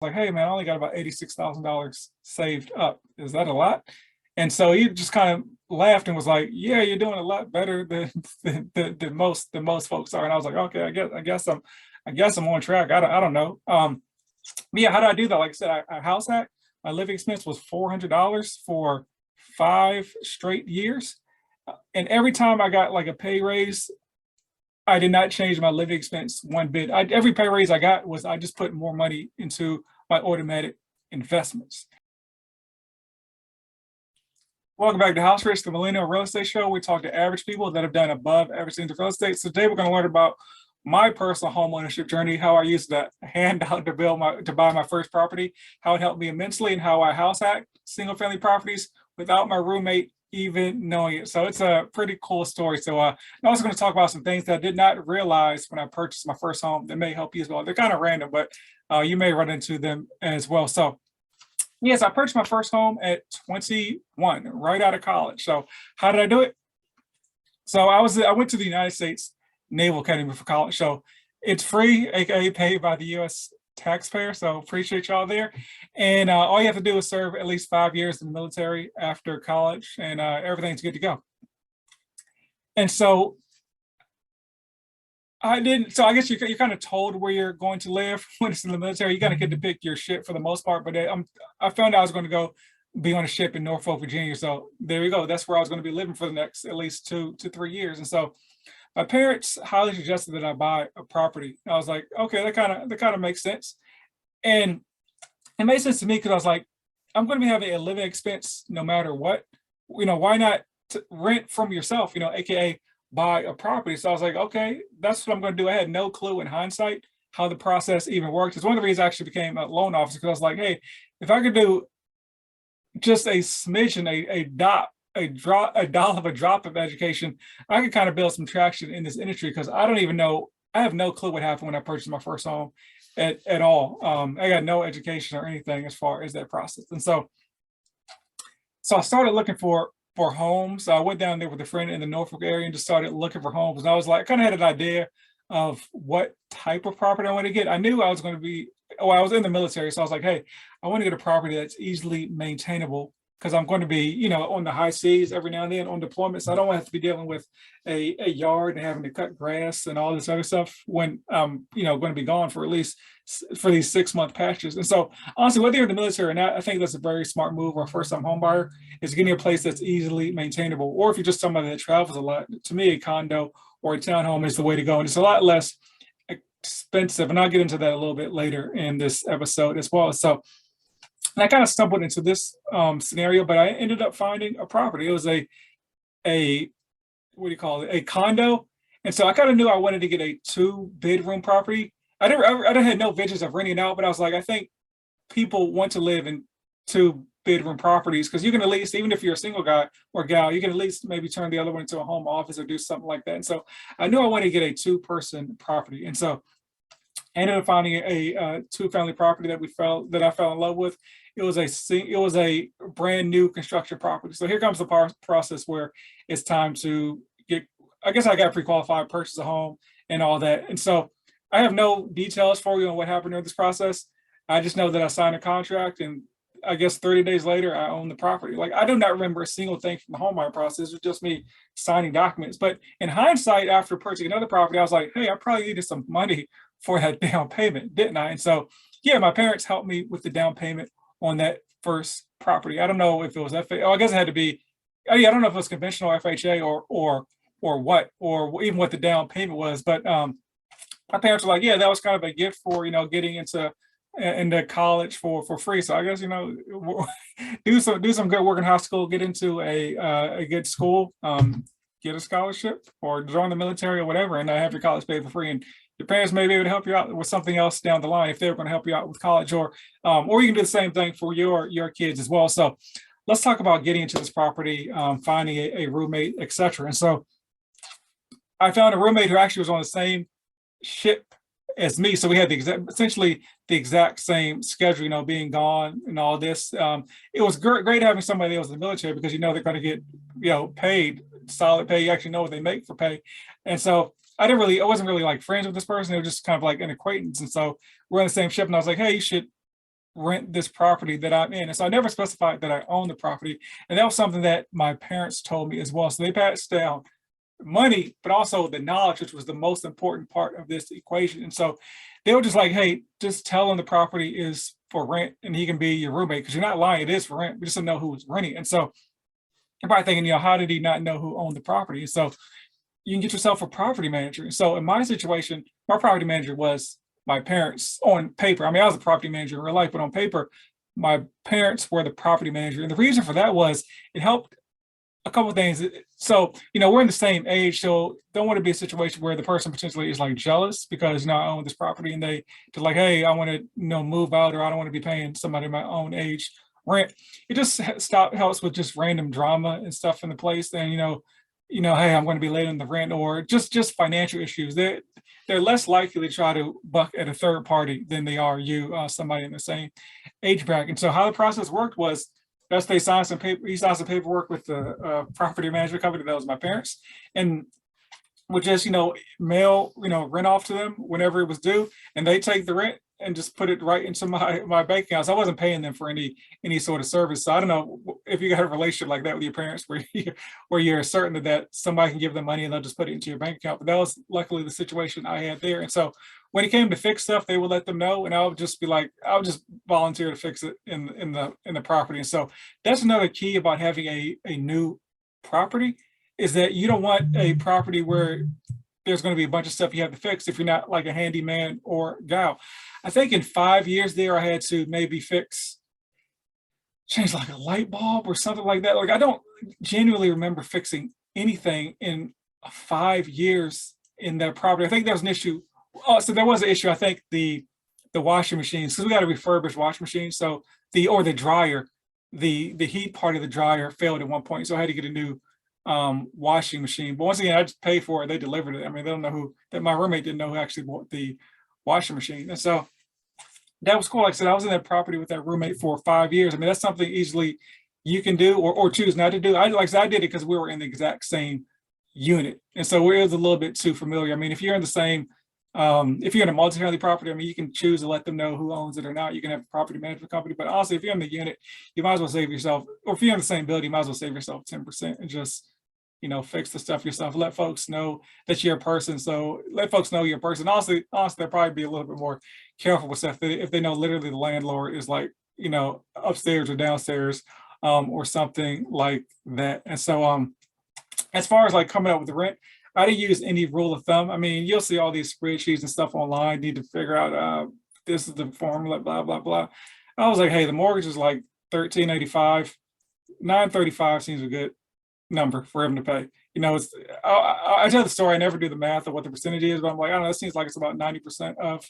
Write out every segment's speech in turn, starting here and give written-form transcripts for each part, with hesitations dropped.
like, hey man, I only got about $86,000 saved up. Is that a lot? And so he just kind of laughed and was like, yeah, you're doing a lot better than than most folks are. And I was like, okay, I guess I'm on track. I don't know. But yeah, how did I do that? Like I said, I house hacked. My living expense was $400 for 5 straight years. And every time I got like a pay raise, I did not change my living expense one bit. Every pay raise I got was I just put more money into my automatic investments. Welcome back to House Rich, the Millennial Real Estate Show. We talk to average people that have done above average things in real estate. So today we're going to learn about my personal home ownership journey, how I used that handout to buy my first property, how it helped me immensely, and how I house hack single family properties without my roommate even knowing it. So it's a pretty cool story. So I'm also going to talk about some things that I did not realize when I purchased my first home that may help you as well. They're kind of random, but you may run into them as well. So yes, I purchased my first home at 21, right out of college. So how did I do it? So I went to the United States Naval Academy for college. So it's free, aka paid by the U.S. taxpayer. So appreciate y'all there. And all you have to do is serve at least 5 years in the military after college, and everything's good to go. And so I didn't. So I guess you're kind of told where you're going to live when it's in the military. You kind of get to pick your ship for the most part. But I found out I was going to go be on a ship in Norfolk, Virginia. So there you go. That's where I was going to be living for the next at least 2 to 3 years. And so my parents highly suggested that I buy a property. I was like, okay, that kind of makes sense. And it made sense to me because I was like, I'm going to be having a living expense no matter what. Why not rent from yourself? AKA buy a property. So I was like, okay, that's what I'm going to do. I had no clue in hindsight how the process even worked. It's one of the reasons I actually became a loan officer, because I was like, hey, if I could do just a smidgen, a dollop, a drop of education, I could kind of build some traction in this industry, because I don't even know, I have no clue what happened when I purchased my first home at all. I got no education or anything as far as that process. And so I started looking for homes. So I went down there with a friend in the Norfolk area and just started looking for homes. And I was like, I kind of had an idea of what type of property I want to get. I knew I was going to be, I was in the military. So I was like, hey, I want to get a property that's easily maintainable, because I'm going to be, on the high seas every now and then on deployment. So I don't want to have to be dealing with a yard and having to cut grass and all this other stuff when I'm, going to be gone for at least for these 6-month patches. And so honestly, whether you're in the military or not, I think that's a very smart move. Or first time home buyer is getting a place that's easily maintainable. Or if you're just somebody that travels a lot, to me, a condo or a townhome is the way to go. And it's a lot less expensive. And I'll get into that a little bit later in this episode as well. So, and I kind of stumbled into this scenario, but I ended up finding a property. It was a what do you call it? A condo. And so I kind of knew I wanted to get a 2-bedroom property. I had no visions of renting out, but I was like, I think people want to live in 2-bedroom properties, because you can at least, even if you're a single guy or gal, you can at least maybe turn the other one into a home office or do something like that. And so I knew I wanted to get a 2-person property. And so I ended up finding a 2-family property that I fell in love with. It was a brand new construction property. So here comes the process where it's time to get. I guess I got pre-qualified, purchase a home, and all that. And so I have no details for you on what happened during this process. I just know that I signed a contract, and I guess 30 days later, I own the property. Like, I do not remember a single thing from the home buying process. It was just me signing documents. But in hindsight, after purchasing another property, I was like, hey, I probably needed some money for that down payment, didn't I? And so, yeah, my parents helped me with the down payment on that first property. I don't know if it was FHA. Oh, I guess it had to be. Oh, yeah, I don't know if it was conventional FHA or what, or even what the down payment was. But my parents were like, yeah, that was kind of a gift for getting into college for free. So I guess do some good work in high school, get into a good school, get a scholarship, or join the military or whatever, and have your college paid for free. And your parents may be able to help you out with something else down the line if they were going to help you out with college, or you can do the same thing for your kids as well. So let's talk about getting into this property, finding a roommate, etc. And so I found a roommate who actually was on the same ship as me. So we had essentially the exact same schedule, being gone and all this. It was great having somebody that was in the military, because they're going to get paid solid pay. You actually know what they make for pay. And so I wasn't really like friends with this person. It was just kind of like an acquaintance. And so we're on the same ship, and I was like, hey, you should rent this property that I'm in. And so I never specified that I own the property. And that was something that my parents told me as well. So they passed down money, but also the knowledge, which was the most important part of this equation. And so they were just like, hey, just tell him the property is for rent and he can be your roommate, because you're not lying, it is for rent. We just don't know who was renting. And so you're probably thinking, how did he not know who owned the property? And so you can get yourself a property manager. And so in my situation, my property manager was my parents on paper. I mean, I was a property manager in real life, but on paper, my parents were the property manager. And the reason for that was it helped a couple of things. So, we're in the same age, so don't want to be a situation where the person potentially is like jealous because, I own this property and they're like, hey, I want to, move out, or I don't want to be paying somebody my own age rent. It just helps with just random drama and stuff in the place. And, hey, I'm going to be late on the rent, or just financial issues. They're less likely to try to buck at a third party than they are somebody in the same age bracket. And so how the process worked was, that's they signed some paper. He signed some paperwork with the property management company that was my parents, and would just mail rent off to them whenever it was due, and they take the rent and just put it right into my bank account. So I wasn't paying them for any sort of service. So I don't know if you got a relationship like that with your parents, where you're certain that somebody can give them money and they'll just put it into your bank account. But that was luckily the situation I had there. And so when it came to fix stuff, they would let them know, and I would just be like, I would just volunteer to fix it in the property. And so that's another key about having a new property, is that you don't want a property where there's going to be a bunch of stuff you have to fix if you're not like a handyman or gal. I think in 5 years there, I had to maybe change like a light bulb or something like that. Like, I don't genuinely remember fixing anything in 5 years in that property. I think there was an issue. Oh, so there was an issue. I think the washing machines, because we got a refurbished washing machine. So the dryer, the heat part of the dryer failed at one point. So I had to get a new washing machine. But once again, I just paid for it. They delivered it. I mean, they don't know that my roommate didn't know who actually bought the washing machine. And so that was cool. Like I said, I was in that property with that roommate for 5 years. I mean, that's something easily you can do or choose not to do. I did it because we were in the exact same unit. And so it was a little bit too familiar. I mean, if you're in the same, if you're in a multifamily property, I mean, you can choose to let them know who owns it or not. You can have a property management company, but honestly, if you're in the unit, you might as well save yourself, or if you're in the same building, you might as well save yourself 10% and just, fix the stuff yourself. Let folks know that you're a person. So let folks know you're a person. Honestly, they'll probably be a little bit more careful with stuff if they know literally the landlord is like, upstairs or downstairs, or something like that. And so, as far as like coming up with the rent, I didn't use any rule of thumb. I mean, you'll see all these spreadsheets and stuff online, need to figure out, this is the formula, blah, blah, blah. I was like, hey, the mortgage is like $1,385. $935 seems a good number for him to pay. It's I tell the story, I never do the math of what the percentage is, but I'm like, I don't know, it seems like it's about 90% of,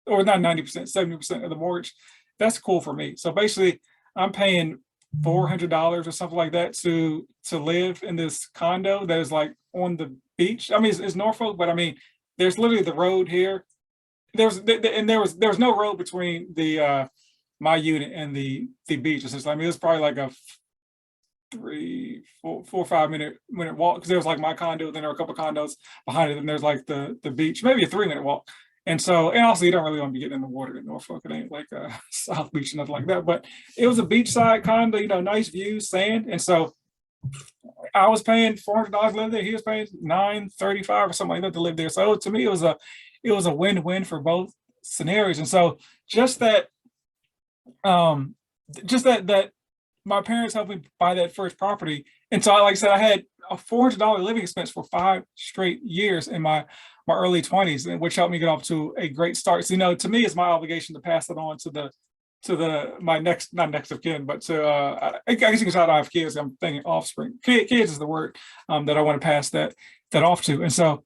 or not 90%, 70% of the mortgage. That's cool for me. So basically I'm paying $400 or something like that to live in this condo that is like on the beach. I mean, it's Norfolk, but I mean, there's literally the road here. There was no road between the my unit and the beach. It's just, I mean, it was probably like a 3, 4, 5 minute walk, because there was like my condo, then there were a couple of condos behind it, and there's like the beach, maybe a 3-minute walk. And so, and also you don't really want to be getting in the water in Norfolk. It ain't like South Beach, nothing like that. But it was a beachside condo, nice views, sand. And so I was paying $400 to live there. He was paying $935 or something like that to live there. So to me, it was a win-win for both scenarios. And so just that my parents helped me buy that first property. And so, like I said, I had a $400 living expense for 5 straight years in my early 20s, which helped me get off to a great start. So, to me, it's my obligation to pass it on to my not next of kin, but to I guess you can say I don't have kids. I'm thinking offspring. Kids is the word that I want to pass that off to. And so,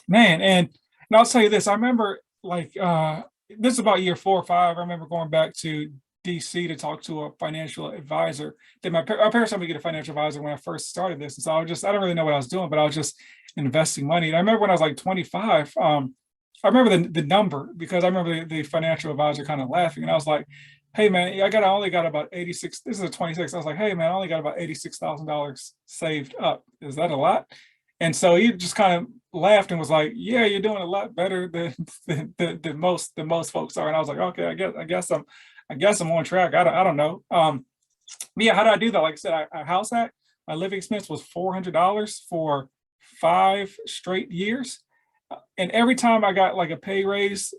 man, and I'll tell you this. I remember this is about year 4 or 5. I remember going back to DC to talk to a financial advisor. That my parents helped me get a financial advisor when I first started this. And so I don't really know what I was doing, but I was just investing money. And I remember when I was like 25, I remember the number, because I remember the financial advisor kind of laughing. And I was like, hey man, I only got about 86. This is a 26. I was like, hey man, I only got about $86,000 saved up. Is that a lot? And so he just kind of laughed and was like, "Yeah, you're doing a lot better than most folks are." And I was like, "Okay, I guess I'm on track. I don't know." But yeah, how did I do that? Like I said, I house hack. My living expense was $400 for 5 straight years, and every time I got like a pay raise,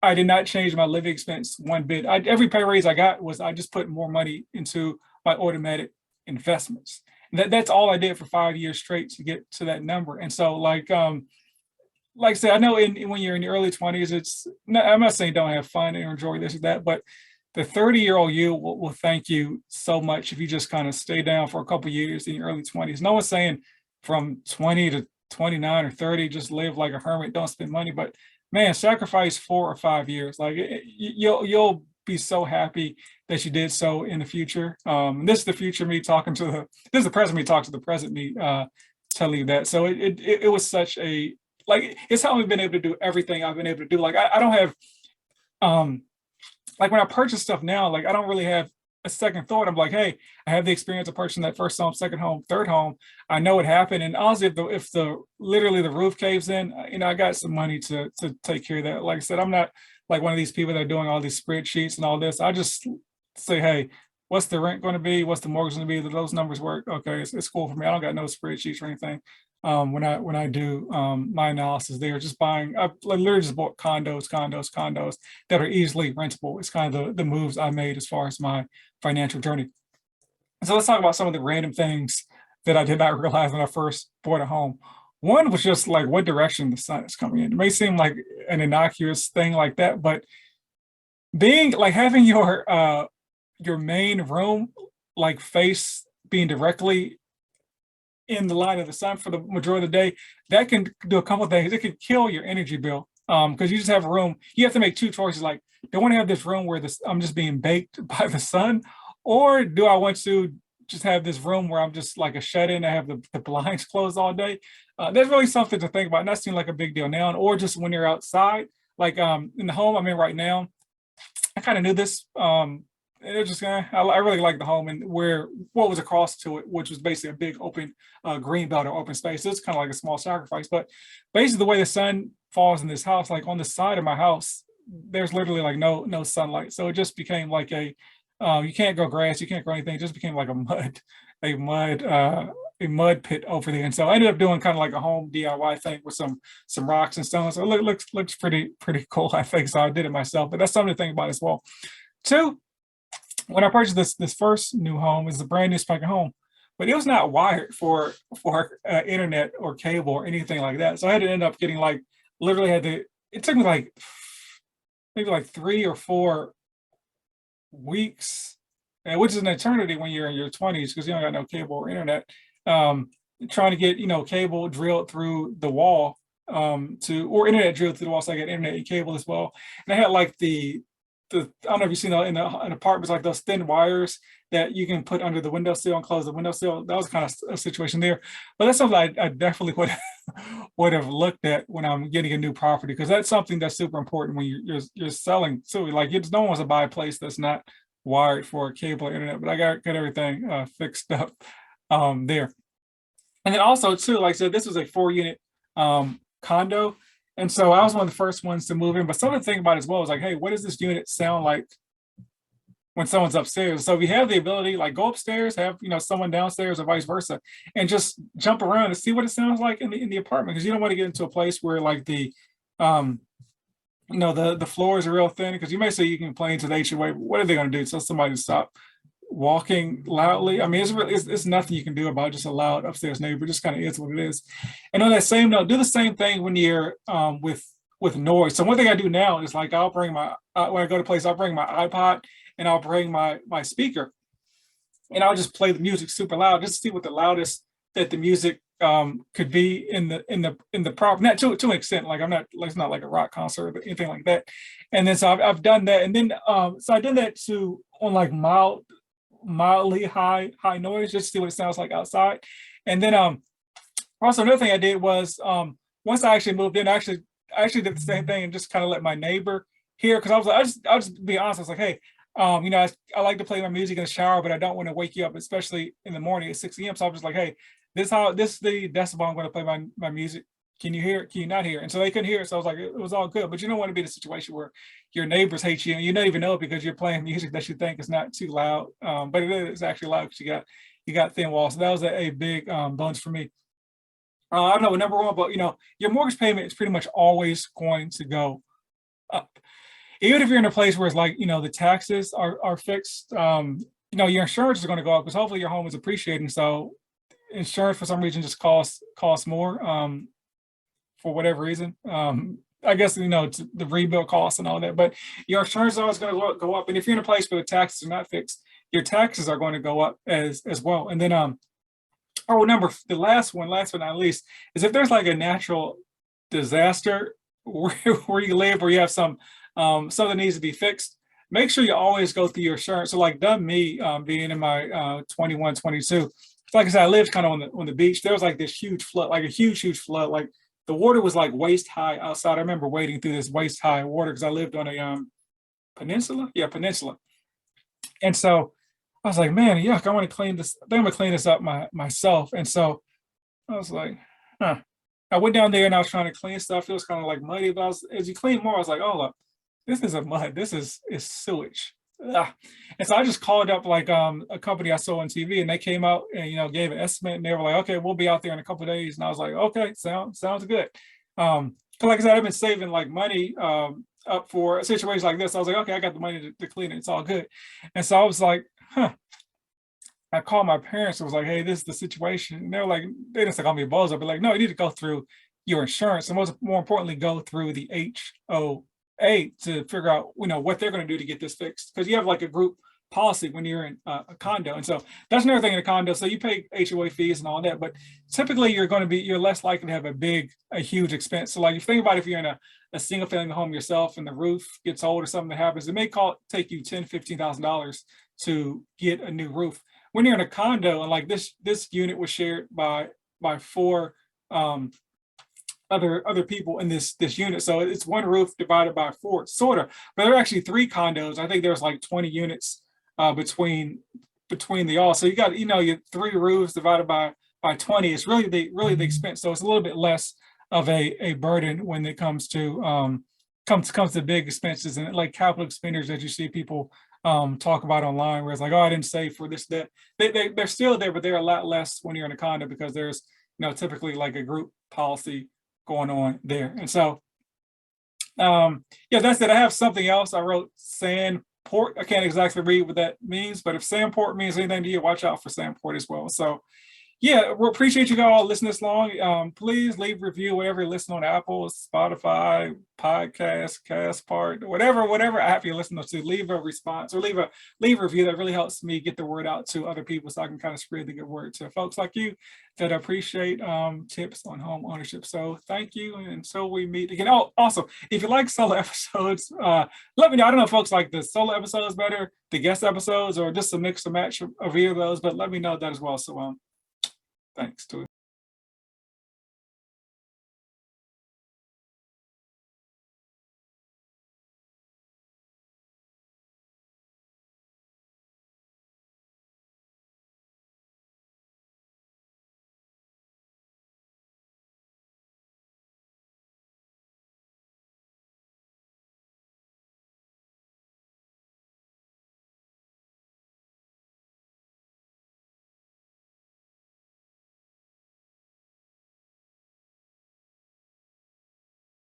I did not change my living expense one bit. Every pay raise I got was I just put more money into my automatic investments. That's all I did for 5 years straight to get to that number. And so like I said, I know when you're in the early 20s, I'm not saying don't have fun and enjoy this or that, but the 30-year-old you will thank you so much if you just kind of stay down for a couple of years in your early 20s. No one's saying from 20 to 29 or 30, just live like a hermit, don't spend money. But man, sacrifice 4 or 5 years. Like you'll be so happy that you did so in the future. This is the future me talking to this is the present me talking to the present me, telling you that. So it was such a, like, it's how I've been able to do everything I've been able to do. Like I don't have, like when I purchase stuff now, like I don't really have a second thought. I'm like, hey, I have the experience of purchasing that first home, second home, third home. I know what happened. And honestly, if the literally the roof caves in, I got some money to take care of that. Like I said, I'm not like one of these people that are doing all these spreadsheets and all this. I just say, hey, what's the rent going to be? What's the mortgage going to be? Do those numbers work? Okay, it's cool for me. I don't got no spreadsheets or anything. When I do my analysis there, just buying, I literally just bought condos that are easily rentable. It's kind of the moves I made as far as my financial journey. So let's talk about some of the random things that I did not realize when I first bought a home. One was just like what direction the sun is coming in. It may seem like an innocuous thing like that, but being like having your main room like face being directly in the line of the sun for the majority of the day, that can do a couple of things. It can kill your energy bill because you just have a room. You have to make two choices. Like, do I want to have this room where I'm just being baked by the sun, or do I want to just have this room where I'm just like a shut-in? I have the blinds closed all day. There's really something to think about. And that seems like a big deal now. Or just when you're outside, like in the home I'm in right now, I kind of knew this. It just I really like the home and what was across to it, which was basically a big open green belt or open space. So it's kind of like a small sacrifice, but basically the way the sun falls in this house, like on the side of my house, there's literally like no sunlight. So it just became like you can't grow grass, you can't grow anything. It just became like a mud pit over there. And so I ended up doing kind of like a home DIY thing with some rocks and stones. So it looks pretty cool, I think. So I did it myself, but that's something to think about as well. Two, when I purchased this first new home, it's a brand new spanking home, but it was not wired for internet or cable or anything like that. So I had to end up getting like literally it took me like maybe like 3 or 4 weeks, which is an eternity when you're in your 20s because you don't got no cable or internet. Trying to get cable drilled through the wall or internet drilled through the wall, so I got internet and cable as well. And I had like I don't know if you've seen in apartments, like those thin wires that you can put under the windowsill and close the windowsill. That was kind of a situation there. But that's something I definitely would have looked at when I'm getting a new property, because that's something that's super important when you're selling too. Like no one wants to buy a place that's not wired for cable or internet. But I got everything fixed up there. And then also too, like I said, this was a 4-unit condo. And so I was one of the first ones to move in. But something to think about as well is like, hey, what does this unit sound like when someone's upstairs? So if you have the ability, like go upstairs, have someone downstairs or vice versa, and just jump around and see what it sounds like in the apartment, because you don't want to get into a place where like the floors are real thin, because you may say you can complain to the HOA, but what are they going to do? So somebody to stop walking loudly. I mean, it's nothing you can do about just a loud upstairs neighbor. It just kind of is what it is. And on that same note, do the same thing when you're with noise. So one thing I do now is like I'll bring my when I go to place, I'll bring my iPod and I'll bring my speaker, and I'll just play the music super loud just to see what the loudest that the music could be in the proper, not to an extent. Like it's not like a rock concert or anything like that. And then so I've done that, and then so I did that on like mildly high noise just to see what it sounds like outside. And then also another thing I did was once I actually moved in, I actually did the same thing and just kind of let my neighbor hear, because I was like, I'll just be honest, I was like, hey, I like to play my music in the shower, but I don't want to wake you up, especially in the morning at 6 a.m. So I'm just like, hey, this the decibel I'm going to play my music. Can you hear it? Can you not hear it? And so they couldn't hear it. So I was like, it was all good. But you don't want to be in a situation where your neighbors hate you and you don't even know it because you're playing music that you think is not too loud. But it is actually loud because you got thin walls. So that was a big bonus for me. I don't know, number one, but your mortgage payment is pretty much always going to go up. Even if you're in a place where it's like, the taxes are fixed, your insurance is going to go up because hopefully your home is appreciating. So insurance for some reason just costs more for whatever reason. I guess the rebuild costs and all that, but your insurance is always going to go up. And if you're in a place where the taxes are not fixed, your taxes are going to go up as well. And then the last but not least, is if there's like a natural disaster where you live, or you have something that needs to be fixed, make sure you always go through your insurance. So like me being in my 21, 22, like I said, I lived kind of on the beach. There was like this huge flood, like a huge flood. Like the water was like waist high outside. I remember wading through this waist high water because I lived on a peninsula. Yeah, peninsula. And so I was like, man, yuck, I want to clean this. I think I'm gonna clean this up myself. And so I was like, huh. I went down there and I was trying to clean stuff. It was kind of like muddy, but as you clean more, I was like, oh, look, this isn't mud. This is sewage. Ugh. And so I just called up like a company I saw on TV, and they came out and gave an estimate, and they were like, okay, we'll be out there in a couple of days. And I was like, okay, sounds good. 'Cause like I said, I've been saving like money up for a situation like this. I was like, okay, I got the money to clean it. It's all good. And so I was like, huh. I called my parents and was like, hey, this is the situation. And they were like, they didn't say call me a bozo, but like, no, you need to go through your insurance, and more importantly, go through the HOA to figure out, what they're going to do to get this fixed. Because you have like a group policy when you're in a condo. And so that's another thing in a condo. So you pay HOA fees and all that, but typically you're less likely to have a huge expense. So like if you think about if you're in a single family home yourself and the roof gets old or something that happens, it may take you $10,000-$15,000 to get a new roof. When you're in a condo, and like this unit was shared by four other people in this unit, so it's one roof divided by four, sort of. But there are actually three condos. I think there's like 20 units between the all. So you got your three roofs divided by 20. It's really the expense. So it's a little bit less of a burden when it comes to comes to big expenses and like capital expenditures that you see people talk about online, where it's like, oh, I didn't save for this, that. They're still there, but they're a lot less when you're in a condo because there's typically like a group policy going on there. And so yeah, that's it. I have something else. I wrote sandport. I can't exactly read what that means, but if sandport means anything to you, watch out for sandport as well. So yeah, we appreciate you all listening this long. Please leave a review wherever you listen on Apple, Spotify, Podcast, Castpart, whatever app you're listening to. Leave a response or leave a review. That really helps me get the word out to other people, so I can kind of spread the good word to folks like you that appreciate tips on home ownership. So thank you, and until we meet again. Oh, also, if you like solo episodes, let me know. I don't know if folks like the solo episodes better, the guest episodes, or just a mix and match of either of those, but let me know that as well. So thanks to